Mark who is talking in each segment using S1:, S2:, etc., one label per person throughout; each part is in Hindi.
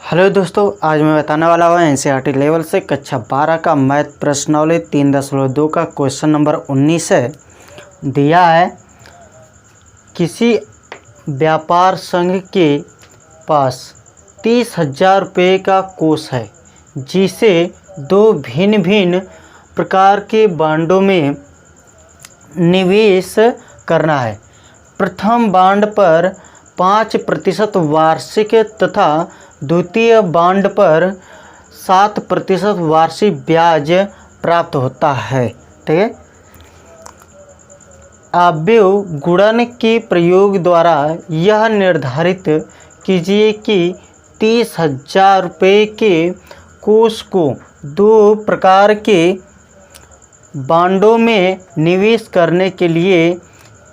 S1: हेलो दोस्तों, आज मैं बताने वाला हूँ एनसीईआरटी लेवल से कक्षा 12 का मैथ प्रश्नावली 3.2 का क्वेश्चन नंबर 19 है। दिया है किसी व्यापार संघ के पास 30,000 रुपये का कोष है जिसे दो भिन्न भिन्न प्रकार के बांडों में निवेश करना है। प्रथम बांड पर 5% वार्षिक तथा द्वितीय बांड पर 7% वार्षिक ब्याज प्राप्त होता है। ठीक है। अवयव गुणन के प्रयोग द्वारा यह निर्धारित कीजिए कि 30,000 रुपये के कोष को दो प्रकार के बांडों में निवेश करने के लिए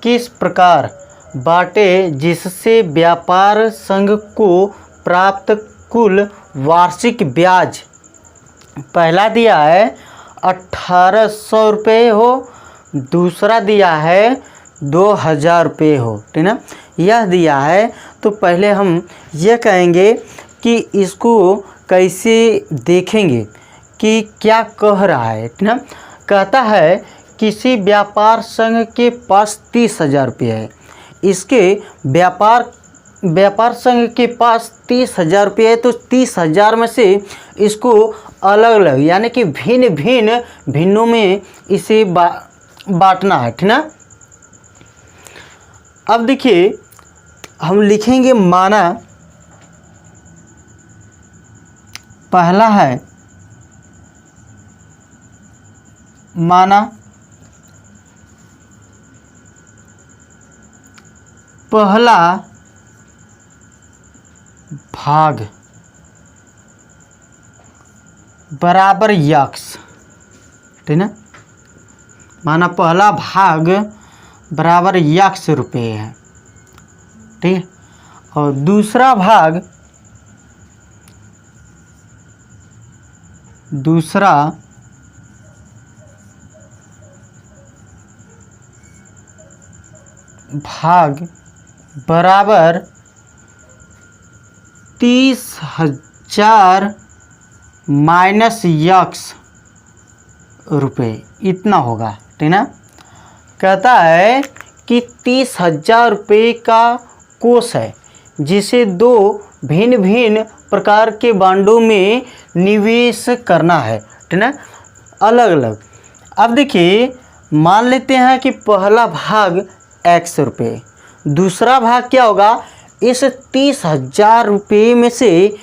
S1: किस प्रकार बांटे जिससे व्यापार संघ को प्राप्त कुल वार्षिक ब्याज पहला दिया है 1,800 रुपये हो, दूसरा दिया है 2,000 रुपये हो। ठीक ना, यह दिया है तो पहले हम यह कहेंगे कि इसको कैसे देखेंगे कि क्या कह रहा है। ठीक ना, कहता है किसी व्यापार संघ के पास 30,000 रुपये है। इसके व्यापार संघ के पास 30,000 रुपये है तो 30,000 में से इसको अलग अलग यानी कि भिन्न भिन्न भिन्नों में इसे बांटना है। ठीक ना, अब देखिए हम लिखेंगे माना पहला है माना पहला भाग बराबर यक्स। ठीक ना, माना पहला भाग बराबर यक्स रुपये है। ठीक है, और दूसरा भाग बराबर 30,000 माइनस यक्स रुपये इतना होगा। ठीक ना, कहता है कि 30,000 रुपये का कोष है जिसे दो भिन्न भिन्न प्रकार के बांडों में निवेश करना है। ठीक ना, अलग अलग। अब देखिए मान लेते हैं कि पहला भाग x रुपये, दूसरा भाग क्या होगा, इस 30,000 रुपये में से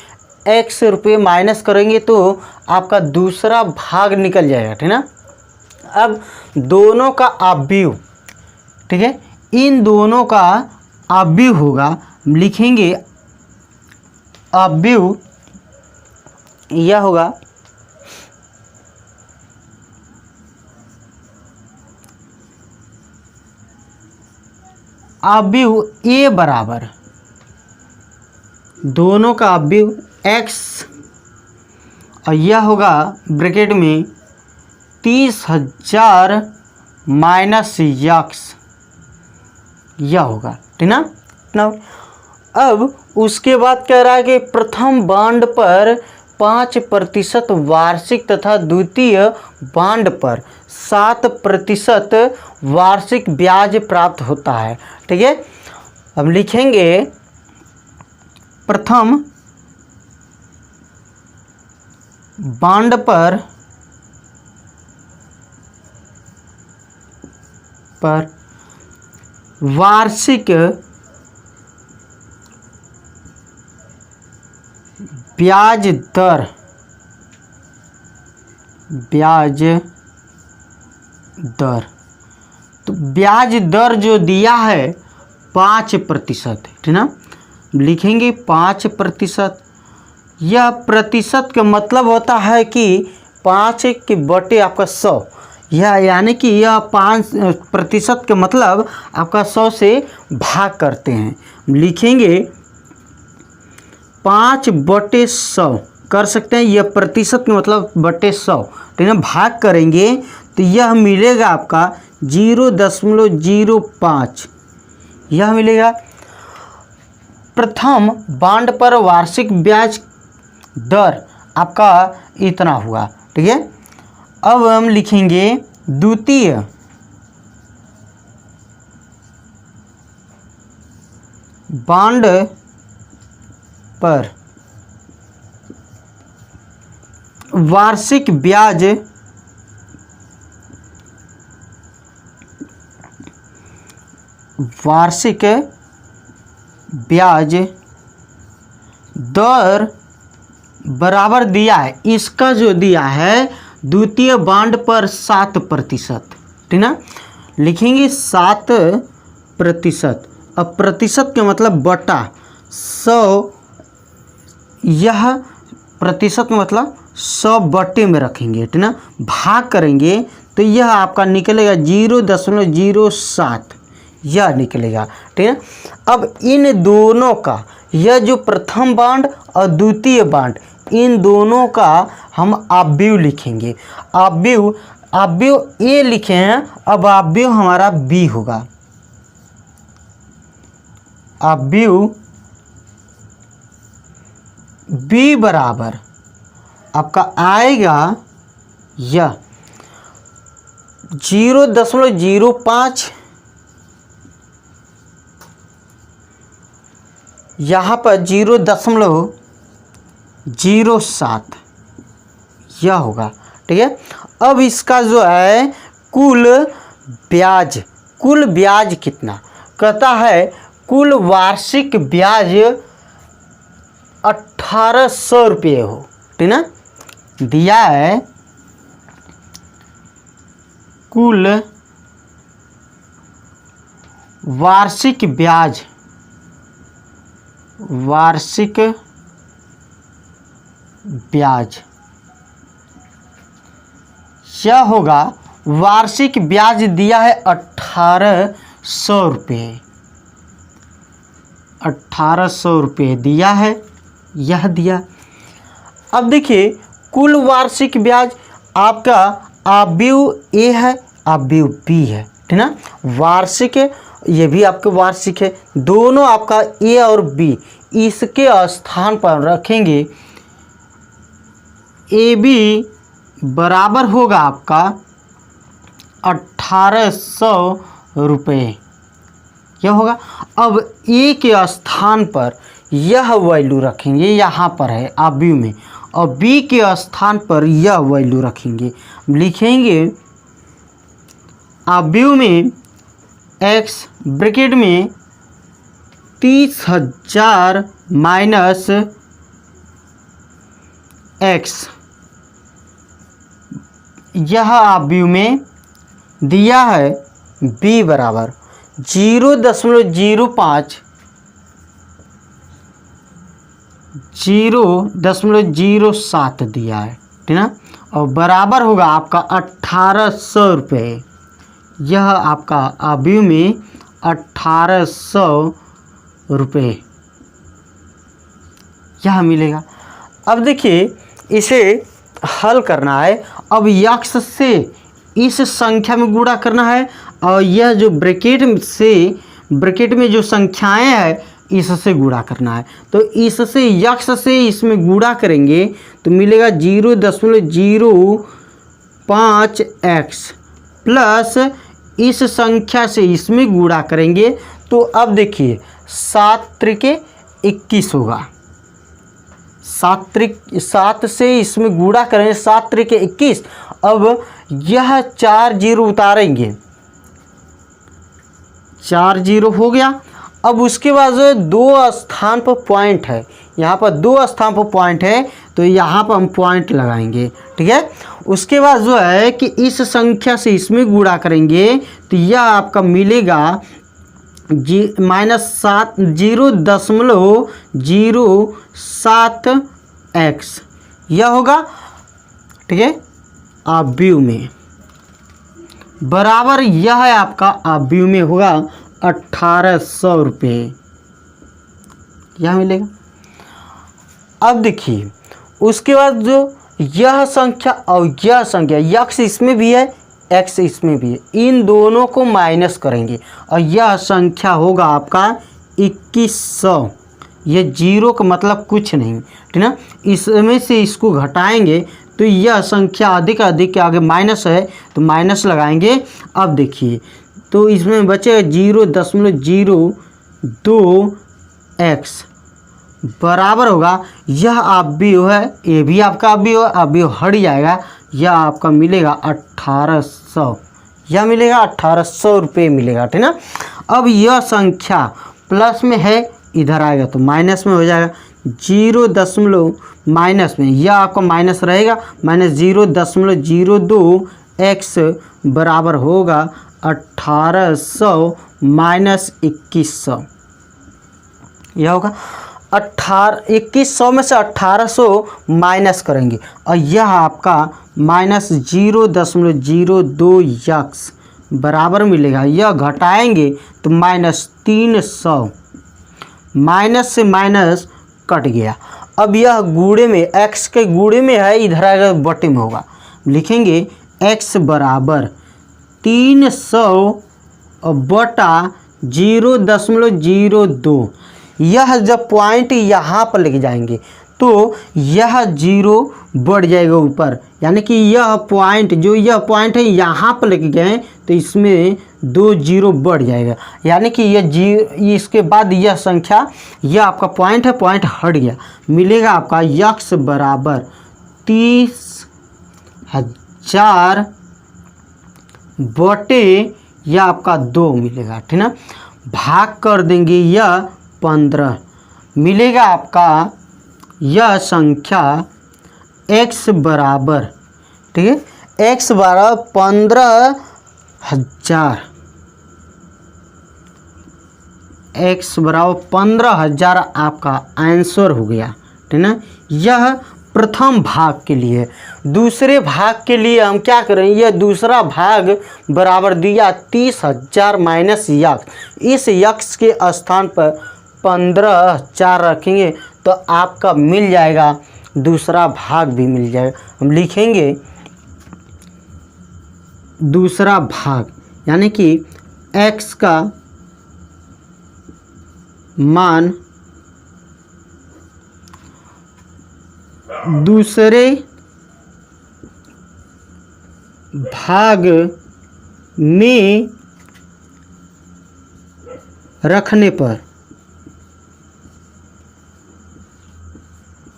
S1: x रुपये माइनस करेंगे तो आपका दूसरा भाग निकल जाएगा। ठीक ना, अब दोनों का अवयव, ठीक है, इन दोनों का अवयव होगा, लिखेंगे अवयव यह होगा अवयव a बराबर दोनों का अवयव x और यह होगा ब्रैकेट में 30,000 माइनस यक्स, यह होगा। ठीक ना, अब उसके बाद कह रहा है कि प्रथम बांड पर 5% वार्षिक तथा द्वितीय बांड पर 7% वार्षिक ब्याज प्राप्त होता है। ठीक है, अब लिखेंगे प्रथम बांड पर वार्षिक ब्याज दर तो ब्याज दर जो दिया है 5%। ठीक ना, लिखेंगे 5%। यह प्रतिशत का मतलब होता है कि 5 के बटे आपका 100, यह यानी कि यह 5% का मतलब आपका 100 से भाग करते हैं। लिखेंगे 5/100 कर सकते हैं, यह प्रतिशत का मतलब बटे 100। ठीक है, भाग करेंगे तो यह मिलेगा आपका 0.05, यह मिलेगा। प्रथम बांड पर वार्षिक ब्याज दर आपका इतना हुआ। ठीक है, अब हम लिखेंगे द्वितीय बॉन्ड पर वार्षिक ब्याज दर बराबर दिया है, इसका जो दिया है द्वितीय बॉन्ड पर 7%। ठीक ना, लिखेंगे 7%। अब प्रतिशत का मतलब बटा 100, यह प्रतिशत का मतलब 100 बटे में रखेंगे। ठीक ना, भाग करेंगे तो यह आपका निकलेगा 0.07, यह निकलेगा। ठीक है, अब इन दोनों का, यह जो प्रथम बॉन्ड और द्वितीय बॉन्ड, इन दोनों का हम आव्यूह लिखेंगे। आव्यूह ए लिखे हैं, अब आव्यूह हमारा बी होगा। आव्यूह बी बराबर आपका आएगा यह 0.05, यहाँ पर 0.07, यह होगा। ठीक है, अब इसका जो है कुल ब्याज कितना कहता है, कुल वार्षिक ब्याज 1800 रुपये हो। ठीक ना, दिया है कुल वार्षिक ब्याज यह होगा, वार्षिक ब्याज दिया है 1800 रुपये। 1800 रुपये दिया है, यह दिया। अब देखिए कुल वार्षिक ब्याज आपका आव्यूह ए है, आव्यूह बी है। ठीक ना, वार्षिक है, ये भी आपके वार्षिक है, दोनों आपका ए और बी इसके स्थान पर रखेंगे। ए बी बराबर होगा आपका 1800 रुपये, यह होगा। अब ए के स्थान पर यह वैल्यू रखेंगे, यहाँ पर है आव्यूह में, और बी के स्थान पर यह वैल्यू रखेंगे। लिखेंगे आव्यूह में x ब्रैकेट में 30,000 माइनस x, यह आव्यूह में दिया है b बराबर 0.05, 0.07 दिया है। ठीक ना, और बराबर होगा आपका 1800 रुपये। यह आपका आव्यूह में 1800 रुपये यह मिलेगा। अब देखिए इसे हल करना है। अब यक्स से इस संख्या में गुणा करना है, और यह जो ब्रैकेट में जो संख्याएं हैं इससे गुणा करना है। तो इससे यक्स से इसमें गुणा करेंगे तो मिलेगा 0.05x प्लस इस संख्या से इसमें गुणा करेंगे तो अब देखिए 7 त्रिके 21 होगा। 7 से इसमें गुणा करेंगे, 7 त्रिके 21। अब यह 4 जीरो उतारेंगे, 4 जीरो हो गया। अब उसके बाद जो है 2 स्थान पर पॉइंट है, यहाँ पर 2 स्थान पर पॉइंट है तो यहाँ पर हम पॉइंट लगाएंगे। ठीक है, उसके बाद जो है कि इस संख्या से इसमें गुणा करेंगे तो यह आपका मिलेगा -7 0.07x यह होगा। ठीक है, आव्यूह में बराबर यह है आपका आव्यूह में होगा 1800 रुपये यह मिलेगा। अब देखिए उसके बाद जो यह संख्या और यह संख्या, यक्स इसमें भी है एक्स इसमें भी है, इन दोनों को माइनस करेंगे और यह संख्या होगा आपका 2100। ये जीरो का मतलब कुछ नहीं, ठीक ना। इसमें से इसको घटाएंगे तो यह संख्या अधिक अधिक के आगे माइनस है तो माइनस लगाएंगे। अब देखिए तो इसमें बचेगा 0.02x बराबर होगा, यह अवयव है, ये भी आपका अवयव हट जाएगा, यह आपका मिलेगा 1800, यह मिलेगा 1800 रुपये मिलेगा, ठीक ना। अब यह संख्या प्लस में है, इधर आएगा तो माइनस में हो जाएगा, 0 माइनस में, यह आपका माइनस रहेगा, -0.02x बराबर होगा 1800 माइनस 2100, यह होगा 2100 में से 1800 माइनस करेंगे और यह आपका -0.02x बराबर मिलेगा, यह घटाएंगे तो -300, माइनस से माइनस कट गया। अब यह गुणे में, x के गुणे में है, इधर आएगा बटे में होगा, लिखेंगे x बराबर 300 बटा 0.02। यह जब पॉइंट यहाँ पर लेके जाएंगे तो यह जीरो बढ़ जाएगा ऊपर, यानी कि यह पॉइंट, जो यह पॉइंट है यहाँ पर लेके गए तो इसमें 2 जीरो बढ़ जाएगा, यानी कि यह इसके बाद यह संख्या, यह आपका पॉइंट है, पॉइंट हट गया, मिलेगा आपका x बराबर 30,000 बटे यह आपका 2 मिलेगा, ठीक ना। भाग कर देंगे यह 15, मिलेगा आपका यह संख्या x बराबर, ठीक है, x बराबर 15,000, x बराबर 15,000 आपका आंसर हो गया, ठीक ना। यह प्रथम भाग के लिए। दूसरे भाग के लिए हम क्या करें, यह दूसरा भाग बराबर दिया 30,000 माइनस यक्स, इस यक्स के स्थान पर 15,000 रखेंगे तो आपका मिल जाएगा, दूसरा भाग भी मिल जाएगा। हम लिखेंगे दूसरा भाग, यानी कि x का मान दूसरे भाग में रखने पर,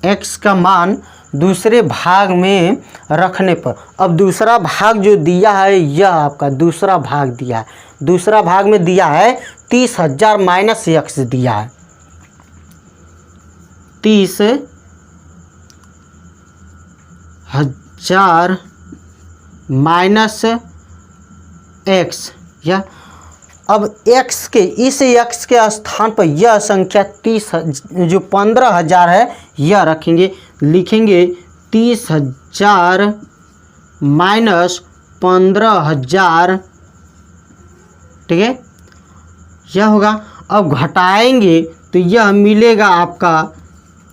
S1: x का मान दूसरे भाग में रखने पर। अब दूसरा भाग जो दिया है, यह आपका दूसरा भाग दिया है, दूसरा भाग में दिया है 30,000 माइनस x दिया है, 30,000 माइनस x, या अब x के, इस x के स्थान पर यह संख्या 30 जो 15,000 है यह रखेंगे, लिखेंगे 30,000 माइनस 15,000, ठीक है, यह होगा। अब घटाएंगे तो यह मिलेगा आपका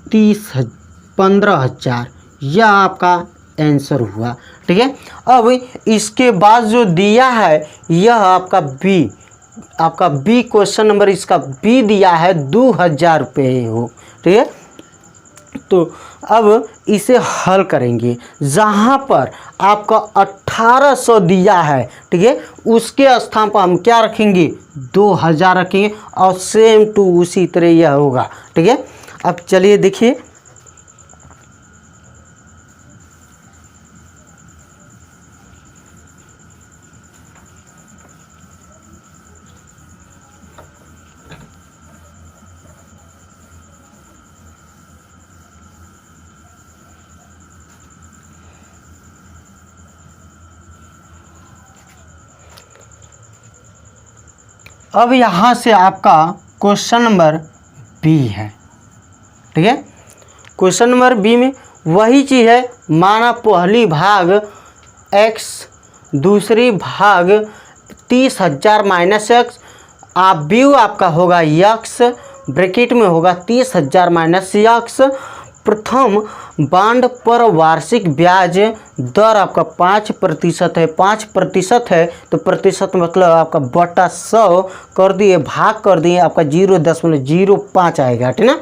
S1: 15,000, यह आपका आंसर हुआ, ठीक है। अब इसके बाद जो दिया है यह आपका बी, आपका बी क्वेश्चन नंबर इसका बी दिया है 2,000 रुपये हो, ठीक है। तो अब इसे हल करेंगे, जहाँ पर आपका 1800 दिया है, ठीक है, उसके स्थान पर हम क्या रखेंगे, 2,000 रखेंगे और सेम टू उसी तरह यह होगा, ठीक है। अब चलिए देखिए, अब यहाँ से आपका क्वेश्चन नंबर बी है, ठीक है। क्वेश्चन नंबर बी में वही चीज़ है, माना पहली भाग x, दूसरी भाग 30,000 माइनस x, व्यू आपका होगा यक्स, ब्रैकेट में होगा 30,000 माइनस यक्स प्रथम बॉन्ड पर वार्षिक ब्याज दर आपका 5% है, 5% है तो प्रतिशत मतलब आपका बटा 100 कर दिए, भाग कर दिए, आपका 0.05 आएगा, ठीक ना।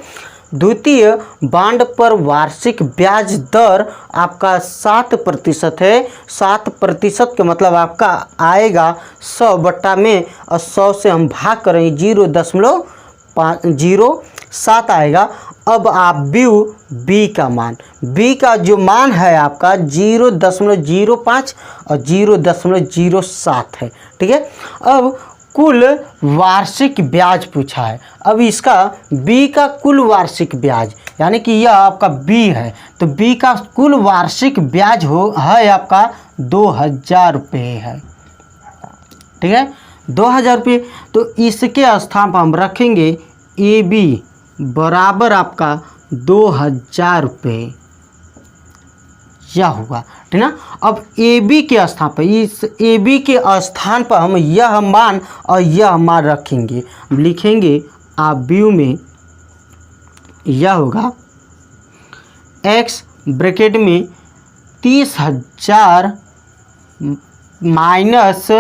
S1: द्वितीय बॉन्ड पर वार्षिक ब्याज दर आपका 7% है, 7% का मतलब आपका आएगा 100 बट्टा में, और 100 से हम भाग करेंगे 0.07 आएगा। अब आप व्यू बी का मान, बी का जो मान है आपका 0.05 और 0.07 है, ठीक है। अब कुल वार्षिक ब्याज पूछा है, अब इसका बी का कुल वार्षिक ब्याज यानी कि यह आपका बी है, तो बी का कुल वार्षिक ब्याज है आपका 2000 रुपये है, ठीक है, 2000 रुपये। तो इसके स्थान पर हम रखेंगे ए बी बराबर आपका 2000 रुपये, यह होगा, ठीक ना। अब ए बी के स्थान पर, इस ए बी के स्थान पर हम यह मान और यह मान रखेंगे, लिखेंगे आप व्यू में यह होगा x ब्रैकेट में 30,000 माइनस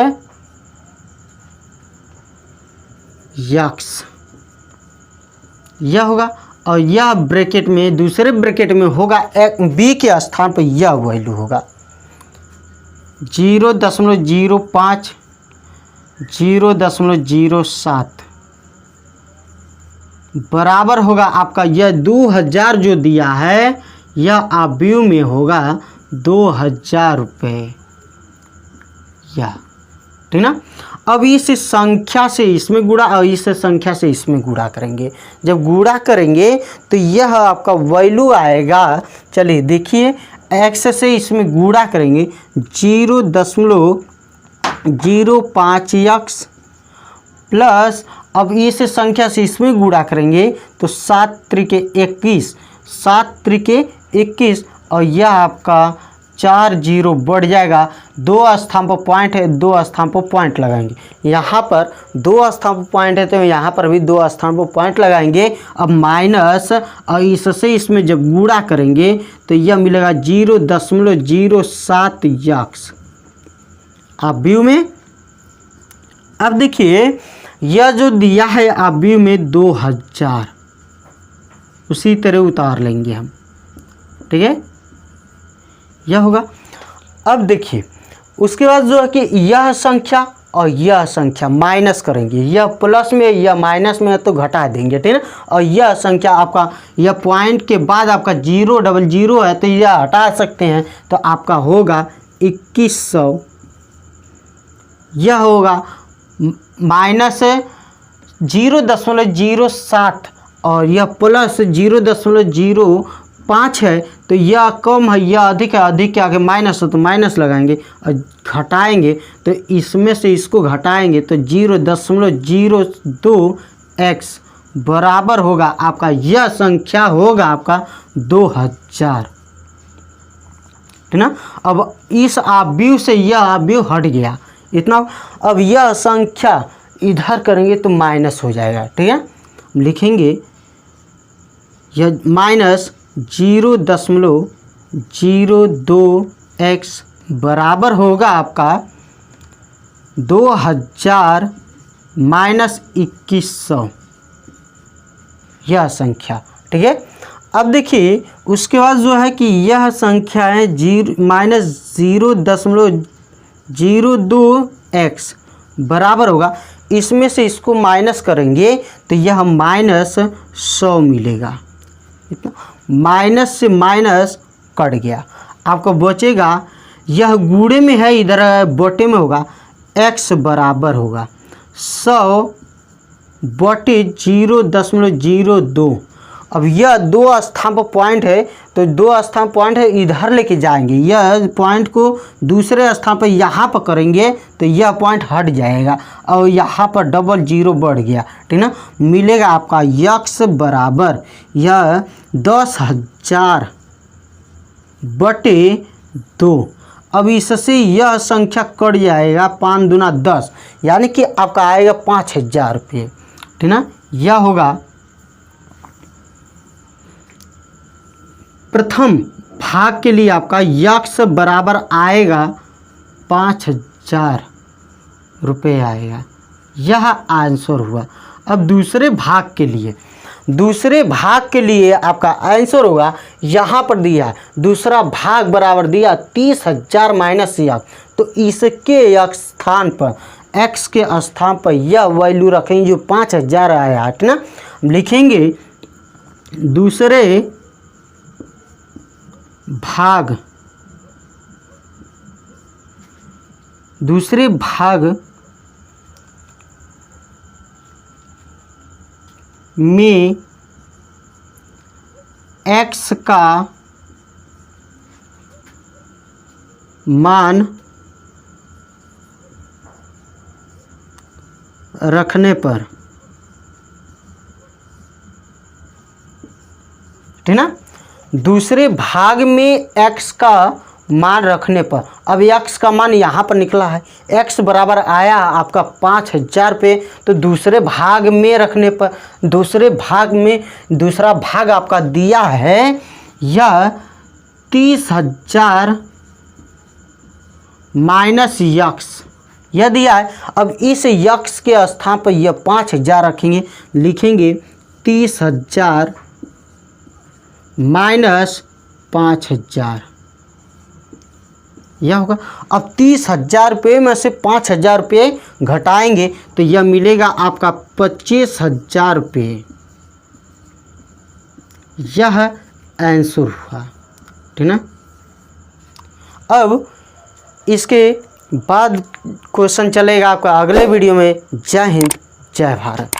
S1: यक्स, यह होगा, और यह ब्रैकेट में दूसरे ब्रैकेट में होगा बी के स्थान पर यह वैल्यू होगा 0.05 0.07 बराबर होगा आपका यह 2000 जो दिया है, यह आप व्यू में होगा 2000 रुपये, यह, ठीक ना। अब इस संख्या से इसमें गुणा और इस संख्या से इसमें गुणा करेंगे, जब गुणा करेंगे तो यह आपका वैल्यू आएगा, चलिए देखिए, x से इसमें गुणा करेंगे 0.05x प्लस, अब इस संख्या से इसमें गुणा करेंगे तो 7 त्रिके 21, 7 त्रिके 21, और यह आपका 4 0 बढ़ जाएगा, 2 स्थान पर पॉइंट है, 2 स्थान पर पॉइंट लगाएंगे, यहाँ पर 2 स्थान पर पॉइंट है तो यहाँ पर भी 2 स्थान पर पॉइंट लगाएंगे। अब माइनस, और इससे इसमें जब गुणा करेंगे तो यह मिलेगा 0.07 यक्स आप व्यू में। अब देखिए यह जो दिया है आप व्यू में 2000, उसी तरह उतार लेंगे हम, ठीक है, यह होगा। अब देखिए उसके बाद जो है कि यह संख्या और यह संख्या माइनस करेंगे, यह प्लस में यह माइनस में है तो घटा देंगे, ठीक है, और यह संख्या आपका यह पॉइंट के बाद आपका 000 है तो यह हटा सकते हैं, तो आपका होगा 2100, यह होगा माइनस 0.07 और यह प्लस 0.05 है, तो यह कम है यह अधिक है, अधिक के आगे माइनस हो तो माइनस लगाएंगे और घटाएंगे तो इसमें से इसको घटाएंगे तो 0.02x बराबर होगा आपका, यह संख्या होगा आपका 2000, ठीक ना। अब इस आप व्यू से यह आप व्यू हट गया इतना। अब यह संख्या इधर करेंगे तो माइनस हो जाएगा, ठीक है, लिखेंगे यह माइनस 0.02x बराबर होगा आपका 2000 माइनस 2100, यह संख्या, ठीक है। अब देखिए उसके बाद जो है कि यह संख्या है माइनस 0.02x बराबर होगा, इसमें से इसको माइनस करेंगे तो यह माइनस 100 मिलेगा, इतना माइनस से माइनस कट गया, आपको बचेगा यह गुणे में है इधर बटे में होगा, x बराबर होगा 100 बटे 0.02। अब यह 2 स्थान पर पॉइंट है तो 2 स्थान पॉइंट है इधर लेके जाएंगे, यह पॉइंट को दूसरे स्थान पर यहाँ पर करेंगे तो यह पॉइंट हट जाएगा और यहाँ पर डबल 0 बढ़ गया, ठीक ना। मिलेगा आपका x बराबर यह 10,000 बटे 2। अब इससे यह संख्या कट जाएगा, 5 दूना 10 यानी कि आपका आएगा 5000 रुपये, ठीक ना। यह होगा प्रथम भाग के लिए आपका यक्स बराबर आएगा 5000 रुपये आएगा, यह आंसर हुआ। अब दूसरे भाग के लिए आपका आंसर होगा, यहाँ पर दिया है दूसरा भाग बराबर दिया 30,000 माइनस यक्स, तो इसके एक्स के स्थान पर यह वैल्यू रखेंगे जो 5000 आया है ना। लिखेंगे दूसरे भाग में x का मान रखने पर, ठीक ना, दूसरे भाग में x का मान रखने पर, अब x का मान यहाँ पर निकला है, x बराबर आया आपका 5000 पे, तो दूसरे भाग में रखने पर, दूसरे भाग में दूसरा भाग आपका दिया है यह 30,000 माइनस यक्स, यह दिया है। अब इस यक्स के स्थान पर यह 5000 रखेंगे, लिखेंगे 30,000 माइनस 5000, यह होगा। अब 30,000 रुपये में से 5000 रुपये घटाएंगे तो यह मिलेगा आपका 25,000 रुपये, यह आंसर हुआ, ठीक ना। अब इसके बाद क्वेश्चन चलेगा आपका अगले वीडियो में। जय हिंद, जय भारत।